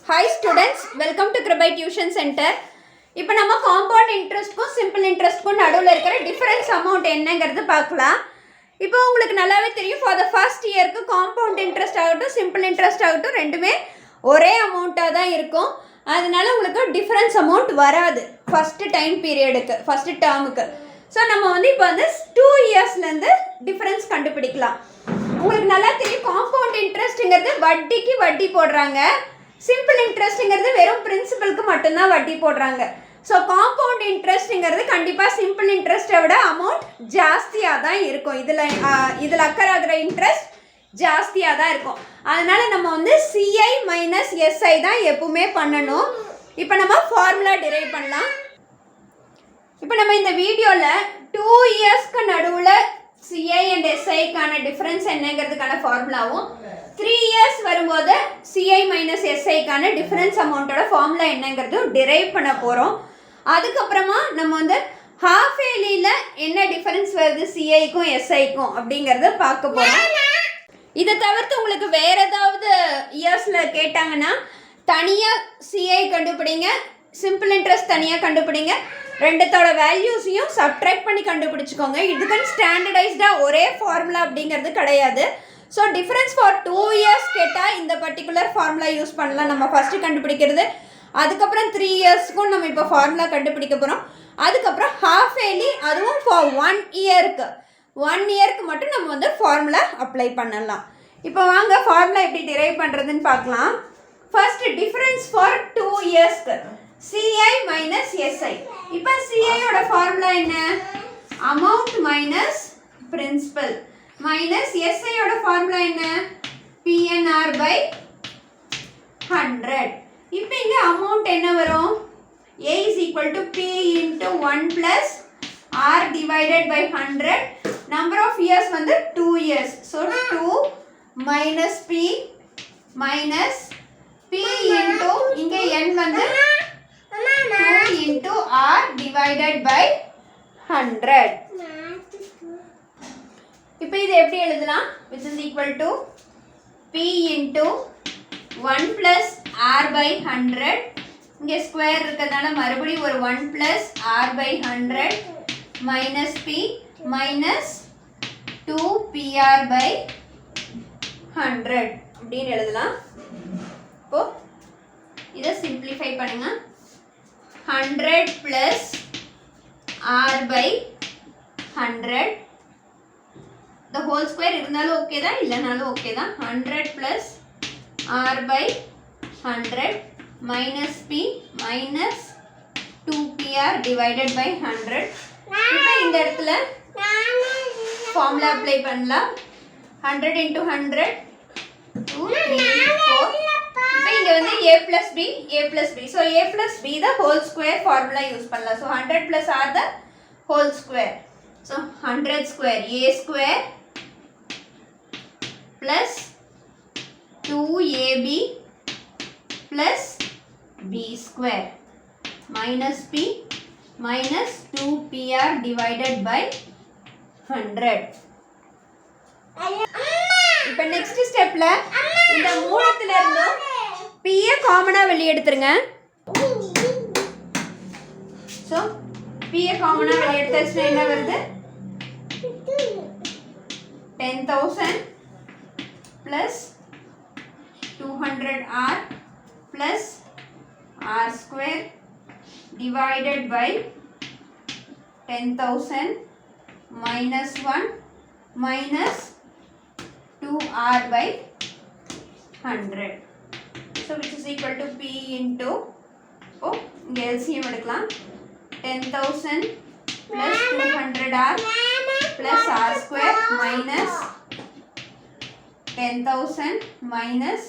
Hi students, welcome to Krabai Tuition Center. இப்போ நம்ம compound interestக்கும் simple interestக்கும் நடுவுல இருக்கிற difference amount என்னங்கிறது பார்க்கலாம். இப்போ உங்களுக்கு நல்லாவே தெரியும் for the first yearக்கு compound interest ஆகட்டும் simple interest ஆகட்டும் ரெண்டுமே ஒரே அமௌண்ட்டாக தான் இருக்கும். அதனால உங்களுக்கு difference amount வராது first time periodக்கு first termக்கு. ஸோ நம்ம வந்து இப்போ வந்து 2 இயர்ஸ்லேருந்து டிஃப்ரென்ஸ் கண்டுபிடிக்கலாம். உங்களுக்கு நல்லா தெரியும் காம்பவுண்ட் இன்ட்ரெஸ்ட்டுங்கிறது வட்டிக்கு வட்டி போடுறாங்க, சிம்பிள் இன்ட்ரெஸ்ட்டுங்கிறது வெறும் பிரின்சிபலுக்கு மட்டும்தான் வட்டி போடுறாங்க. ஸோ காம்பவுண்ட் இன்ட்ரெஸ்ட்டுங்கிறது கண்டிப்பாக சிம்பிள் இன்ட்ரெஸ்ட்டை விட அமௌண்ட் ஜாஸ்தியாக தான் இருக்கும். இதில் அக்கறை ஆகிற இன்ட்ரெஸ்ட் ஜாஸ்தியாக தான் இருக்கும். அதனால் நம்ம வந்து சிஐ மைனஸ் எஸ்ஐ தான் எப்பவுமே பண்ணணும். இப்போ நம்ம ஃபார்முலா டிரைவ் பண்ணலாம். இப்போ நம்ம இந்த வீடியோவில் 2 இயர்ஸ்க்கு நடுவில் சிஐ அண்ட் எஸ்ஐக்கான டிஃப்ரென்ஸ் என்னங்கிறதுக்கான ஃபார்முலாவும் 3 இயர்ஸ் வரும்போது சிஐ மைனஸ் எஸ்ஐக்கான டிஃப்ரென்ஸ் அமௌண்ட்டோட ஃபார்முலா என்னங்கிறதும் டிரைவ் பண்ண போகிறோம். அதுக்கப்புறமா நம்ம வந்து ஹாஃப் இயர்லியில் என்ன டிஃப்ரென்ஸ் வருது சிஐக்கும் எஸ்ஐக்கும் அப்படிங்கிறத பார்க்க போகிறோம். இதை தவிர்த்து உங்களுக்கு வேறு ஏதாவது இயர்ஸில் கேட்டாங்கன்னா தனியாக சிஐ கண்டுபிடிங்க, சிம்பிள் இன்ட்ரெஸ்ட் தனியாக கண்டுபிடிங்க, ரெண்டுத்தோட வேல்யூஸையும் சப்ட்ராக்ட் பண்ணி கண்டுபிடிச்சிக்கோங்க. இதுக்குன்னு ஸ்டாண்டர்டைஸ்டாக ஒரே ஃபார்முலா அப்படிங்கிறது கிடையாது. ஸோ டிஃப்ரென்ஸ் ஃபார் 2 இயர்ஸ் கேட்டால் இந்த பர்டிகுலர் ஃபார்முலா யூஸ் பண்ணலாம். நம்ம ஃபஸ்ட்டு கண்டுபிடிக்கிறது, அதுக்கப்புறம் 3 இயர்ஸ்க்கும் நம்ம இப்போ ஃபார்முலா கண்டுபிடிக்க போகிறோம். அதுக்கப்புறம் ஹாஃப் இயர்லி, அதுவும் ஃபார் 1 இயருக்கு மட்டும் நம்ம வந்து ஃபார்முலா அப்ளை பண்ணலாம். இப்போ வாங்க ஃபார்முலா எப்படி டிரைவ் பண்ணுறதுன்னு பார்க்கலாம். ஃபர்ஸ்ட் டிஃப்ரென்ஸ் ஃபார் 2 இயர்ஸ்க்கு சிஐ மைனஸ் எஸ்ஐ. இப்போ சிஐயோட ஃபார்முலா என்ன? அமௌண்ட் மைனஸ் பிரின்சிபல் மைனஸ் எஸ்ஐயோட ஃபார்முலா என்ன? PNR by 100. இப்போ இங்கே அமௌண்ட் என்ன வரும்? A is equal to P into 1 plus R divided by 100. Number of years வந்து 2 years. So 2 minus P minus P into இங்கே n வந்து 2 into R divided by 100. இப்போ இது எப்படி எழுதலாம்? Which is equal to P into 1 plus R by 100. இங்கே square இருக்கிறதுனால மறுபடியும் ஒரு 1 plus R by 100 minus P minus 2 PR by 100 அப்படின்னு எழுதலாம். இப்போ இதை சிம்பிளிஃபை பண்ணுங்க. 100 plus R by 100 the whole square இருந்தாலும் ஓகே தான், இல்லைனாலும் ஓகே தான். 100 plus R by 100 minus P minus 2PR divided by 100. இப்போ இந்த இடத்துல ஃபார்முலா அப்ளை பண்ணலாம். 100 into 100 2 3 4. இப்போ இங்கே வந்து a plus b. So a plus b the whole square formula use பண்ணலாம். So 100 plus r the whole square. So 100 square a square plus 2ab plus b square minus p minus 2pr divided by 100. இப்போ next ஸ்டெப்ல இந்த மூலத்துல இருந்து p காமனா வெளிய எடுத்துருங்க. So p காமனா வெளிய எடுத்தா என்ன வருது? 10,000 plus 200r plus r square divided by 10,000 minus 1 minus 2r by 100. So which is equal to p into, oh இங்க LCM எடுக்கலாம். 10,000 plus 200r plus r square minus 10,000 minus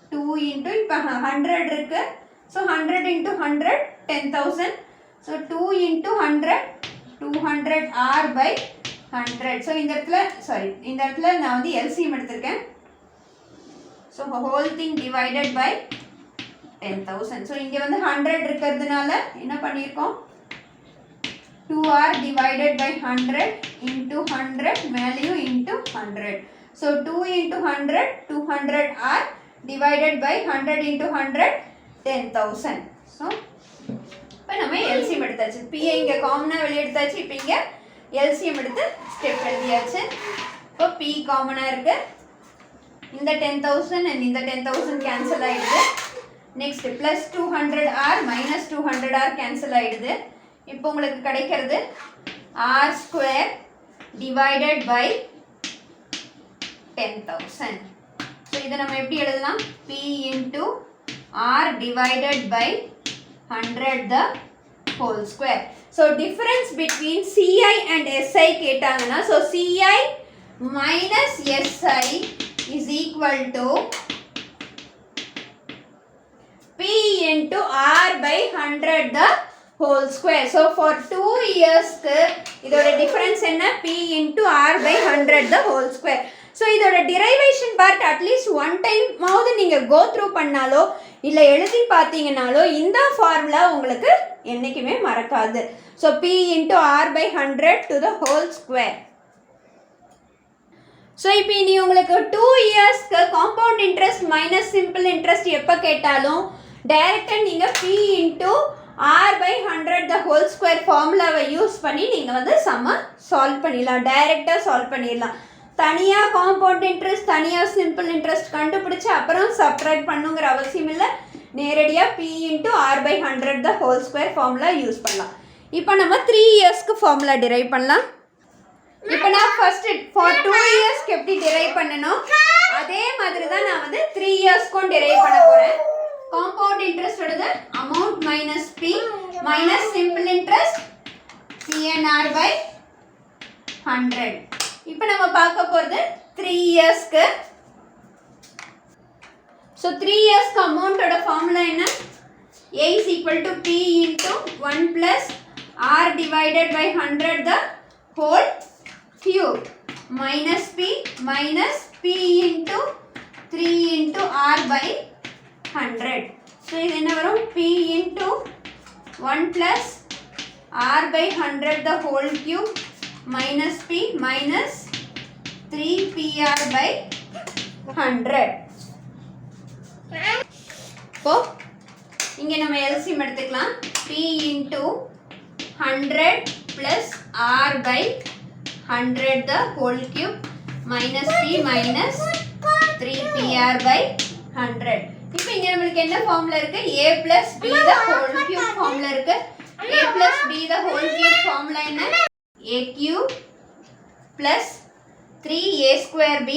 2 into இப்போ 100 இருக்கு. So 100 into 100 10,000. So 2 into 100 200r by 100. So இந்த இடத்துல நான் வந்து LCM எடுத்திருக்கேன். So whole thing divided by 10,000. So இங்கே வந்து 100 இருக்கிறதுனால என்ன பண்ணியிருக்கோம்? 2r divided by 100 into 100 value into 100. So 2 into 100 200r divided by 100 into 100 10,000. So இப்போ நம்ம LCM எடுத்தாச்சு. P இங்கே காமனாக வெளியே எடுத்தாச்சு. இப்போ இங்கே LCM எடுத்து ஸ்டெப் எழுதியாச்சு. இப்போ P காமனாக இருக்கு. இந்த 10,000 and இந்த 10,000 கேன்சல் ஆகிடுது. Next plus 200R minus 200R cancel ஆகிடுது. இப்போ உங்களுக்கு கிடைக்கிறது R square divided by 10,000. So இதை நம்ம எப்படி எழுதலாம்? P into R divided by 100 the whole square. So difference between CI and SI கேட்டாங்கன்னா, so CI minus SI is equal to P into R by 100 the whole square. So for 2 years இதோட difference என்ன? P into R by 100 the whole square. So இதோட derivation part at least one time மாவது நீங்கள் go through பண்ணாலோ இல்லை எழுதி பார்த்தீங்கன்னாலோ இந்த formula உங்களுக்கு என்றைக்குமே மறக்காது. So P into R by 100 to the whole square. So இப்போ இனி உங்களுக்கு 2 இயர்ஸ்க்கு compound interest minus simple interest எப்போ கேட்டாலும் டைரெக்டாக நீங்கள் P into R by 100 the whole square ஃபார்முலாவை யூஸ் பண்ணி நீங்கள் வந்து சம்ம சால்வ் பண்ணிடலாம், டைரெக்டாக சால்வ் பண்ணிடலாம். தனியாக காம்பவுண்ட் இன்ட்ரெஸ்ட் தனியாக சிம்பிள் இன்ட்ரெஸ்ட் கண்டுபிடிச்சி அப்புறம் சப்ட்ராக்ட் பண்ணுங்கிற அவசியம் இல்லை. நேரடியாக P into R by 100 the whole square formula use பண்ணலாம். இப்போ நம்ம 3 இயர்ஸ்க்கு ஃபார்முலா டிரைவ் பண்ணலாம். இப்போ நான் ஃபர்ஸ்ட் ஃபார் 2 இயர்ஸ்க்கு எப்படி டிரைவ் பண்ணணும் அதே மாதிரி தான் நான் வந்து 3 இயர்ஸ்க்கும் டிரைவ் பண்ண போகிறேன். காம்பவுண்ட் இன்ட்ரெஸ்டோடது amount minus P minus simple interest PNR by 100. இப்போ நம்ம பார்க்க போகிறது 3 இயர்ஸ்க்கு. ஸோ 3 இயர்ஸ்க்கு அமௌண்ட்டோட ஃபார்முலா என்ன? A is equal to P into 1 plus R divided by 100 the whole cube minus P into 3 into R by 100. So இது என்ன வரும்? P into 1 plus R by 100 the whole cube minus P minus 3PR by 100. இப்போ இங்கே நம்ம LCM எடுத்துக்கலாம். P into 100 plus R by 100 the whole cube minus P minus 3PR by 100. இப்போ இங்கே நம்மளுக்கு என்ன ஃபார்முலா இருக்கு? A plus B the whole cube formula இருக்கு. A plus B the whole cube formula என்ன? A cube plus 3A square B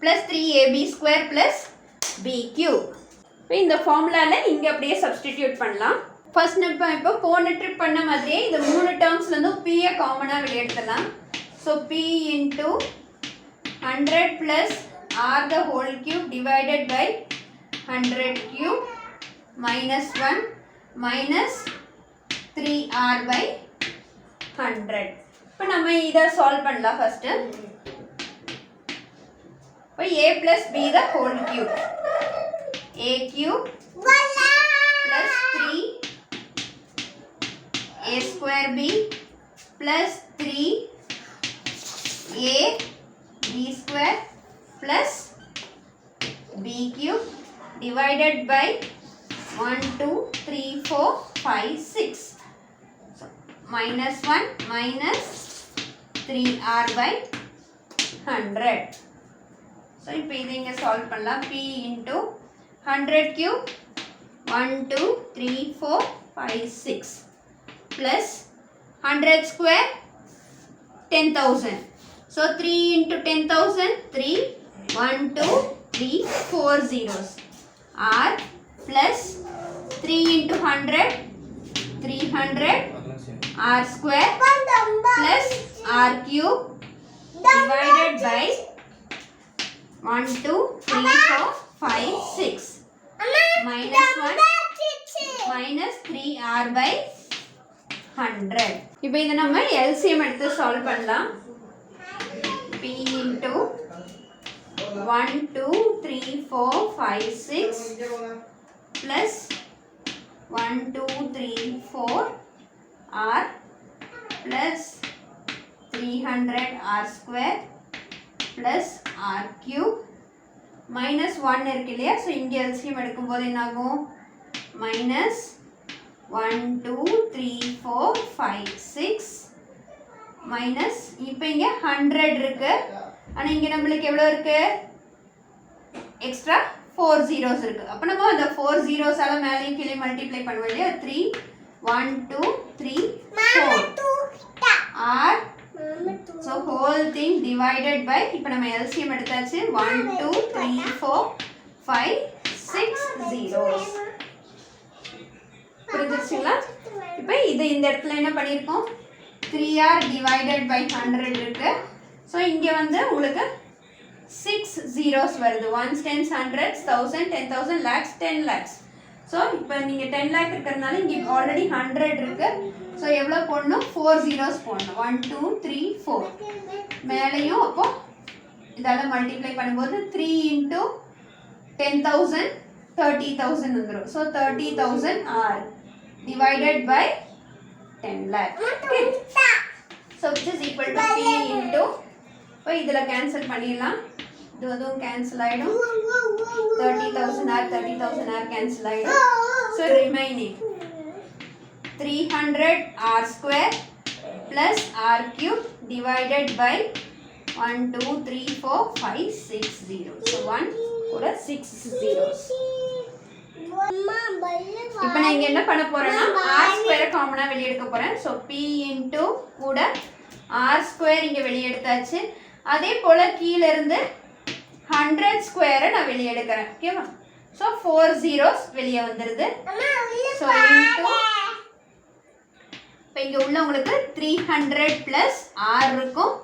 plus 3AB square plus B cube. இப்போ இந்த ஃபார்முலாவில் இங்கே அப்படியே சப்ஸ்டிடியூட் பண்ணலாம். ஃபர்ஸ்ட் நம்ம இப்போ போன ட்ரிப் பண்ண மாதிரியே இந்த 3 டேர்ம்ஸ்லேருந்தும் P-யை காமனாக வெளியே எடுத்துடலாம். So P into 100 plus R the whole cube divided by 100 cube minus 1 minus 3R by 100. இப்போ நம்ம இதை சால்வ் பண்ணலாம். ஃபர்ஸ்ட் இப்போ A plus B the whole cube, A cube plus 3 A square B plus 3 A B square plus B cube divided by 1 2 3 4 5 6. So minus 1 minus 3R by 100. So இப்போ இதை இங்கே solve பண்ணலாம். P into 100 cube 1 2 3 4 5 6 plus 100 square 10,000. So 3 into 10,000 3 1 2 3 4 zeros. R plus 3 into 100 300 R square plus R cube divided by 1 2 3 4 5 6 minus 1 minus 3R by 100. இப்போ இதை நம்ம LCM எடுத்து solve பண்ணலாம். P into 1 2 3 4 5 6 plus 1 2 3 4 R plus 300 R square plus R cube minus 1 இருக்கு இல்லையா, so இங்கே LCM எடுக்கும்போது என்ன ஆகும், மைனஸ் 1 2 3 4 5 6 மைனஸ், இப்போ இங்கே 100 இருக்கு, ஆனால் இங்கே நம்மளுக்கு எவ்வளோ இருக்கு, எக்ஸ்ட்ரா 4 zeros இருக்கு. அப்போ நம்ம அந்த 4 zeros மேலேயும் கீழே மல்டிப்ளை பண்ணுவோம் இல்லையா, 3 1 2 3 4 are, so whole thing divided by, இப்போ நம்ம எல்சிஎம் எடுத்தாச்சு, 1 2 3 4 5 6 zeros. புரிஞ்சிருச்சுங்களா? இப்போ இது இந்த இடத்துல என்ன பண்ணியிருக்கோம், 3r டிவைடட் பை 100 இருக்கு. ஸோ இங்கே வந்து உங்களுக்கு 6 zeros வருது, 1s 10s 100s 1000 10,000 lakhs 10 lakhs. So இப்போ நீங்கள் 10 lakh இருக்கிறதுனால இங்கே ஆல்ரெடி 100 இருக்கு. ஸோ எவ்வளோ போடணும், 4 zeros போடணும், 1 2 3 4 மேலேயும். அப்போ இதால் மல்டிப்ளை பண்ணும்போது 3 into 10,000 30,000 வந்துடும். So 30,000 r divided by 10 lakh. Okay. So which is equal to p into, இப்போ இதில் கேன்சல் பண்ணிடலாம், இது அதுவும் கேன்சல் ஆகிடும், 30,000 r 30,000 r கேன்சல் ஆகிடும். So remaining 300 r square plus r cube divided by 1 2 3 4 5 6 0. So 1 கூட 6 zeros. இப்போ நான் இங்கே என்ன பண்ண போகிறேன்னா, r square காமனாக வெளியே எடுக்க போகிறேன். ஸோ p into கூட r square இங்கே வெளியே எடுத்தாச்சு. அதே போல் கீழே இருந்து 100 square நான் வெளியே எடுக்கிறேன். ஓகேவா? ஸோ 4 zeros வெளியே வந்துடுது. ஸோ இன்ட்டு, இப்போ இங்கே உள்ள உங்களுக்கு 300 plus r இருக்கும்,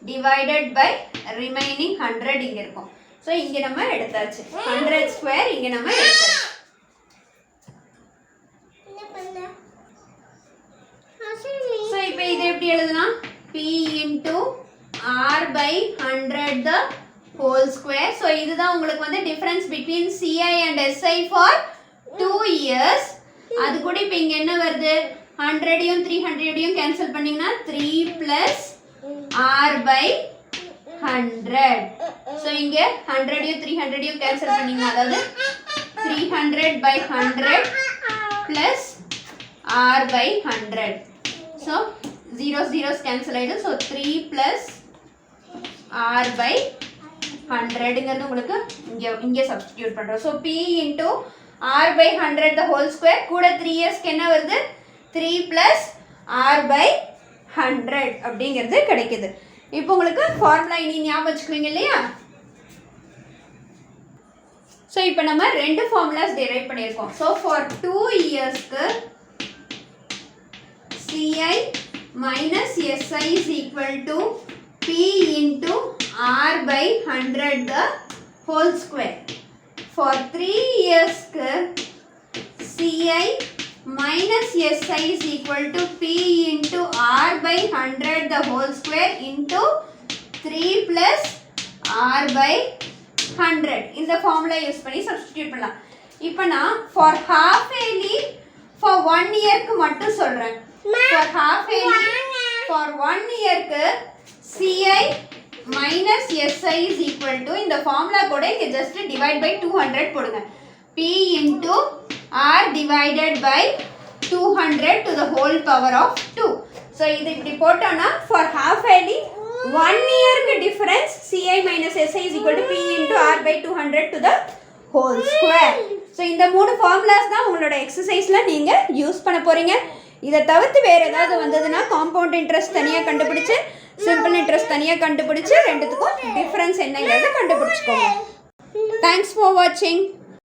டிவைடட் பை ரிமைனிங் 100 இங்கே இருக்கும். ஸோ இங்கே நம்ம எடுத்தாச்சு 100 square, இங்கே நம்ம எடுத்தாச்சு. ஸோ இப்போ இது எப்படி எழுதலாம், p into r by 100 the whole square. So இதுதான் உங்களுக்கு வந்து difference between CI and SI for 2 years. அது கூட இப்போ இங்கே என்ன வருது, 100யும் 300யும் கேன்சல் பண்ணிங்கன்னா 3 plus r by 100. ஸோ இங்கே 100யும் 300யும் கேன்சல் பண்ணிங்கன்னா, அதாவது 300 by 100 plus r by 100. So zeros cancel ஆகிடும். ஸோ 3 plus r by 100ங்கிறது உங்களுக்கு இங்கே சப்ஸ்டிடியூட் பண்ணுறோம். So p into r by 100 the whole square கூட 3 yearsக்கு என்ன வருது, 3 plus r by 100 அப்படிங்கிறது கிடைக்குது. இப்போ உங்களுக்கு ஃபார்முலா இனி ஞாபகம் வச்சுக்குவீங்க இல்லையா? ஸோ இப்போ நம்ம ரெண்டு ஃபார்முலாஸ் டெரைவ் பண்ணியிருக்கோம். So for 2 yearsக்கு CI minus SI is equal to P into R by 100 the whole square. For 3 years CI minus SI is equal to P into R by 100 the whole square into 3 plus R by 100. இந்த formula use பண்ணி substitute பண்ணலாம். இப்போ நான் for half yearly for 1 yearக்கு மட்டும் சொல்றேன். For half yearly for 1 yearக்கு CI minus SI is equal to, இந்த formula கூட இங்க just divide by 200 போடுங்க. P into R divided by 200 to the whole power of 2. So இது இப்படி போட்டோம்னா for half yearly 1 yearக்கு difference CI minus SI is equal to P into R by 200 to the whole square. So இந்த மூணு formulas தான் உங்களோட exerciseல நீங்க use பண்ண போறீங்க. இதை தவிர்த்து வேறு ஏதாவது வந்ததுன்னா காம்பவுண்ட் இன்ட்ரெஸ்ட் தனியாக கண்டுபிடிச்சு, சிம்பிள் இன்ட்ரெஸ்ட் தனியாக கண்டுபிடிச்சு, ரெண்டுத்துக்கும் டிஃப்ரென்ஸ் என்னங்கிறத கண்டுபிடிச்சிக்கோங்க. தேங்க்ஸ் ஃபார் வாட்சிங்.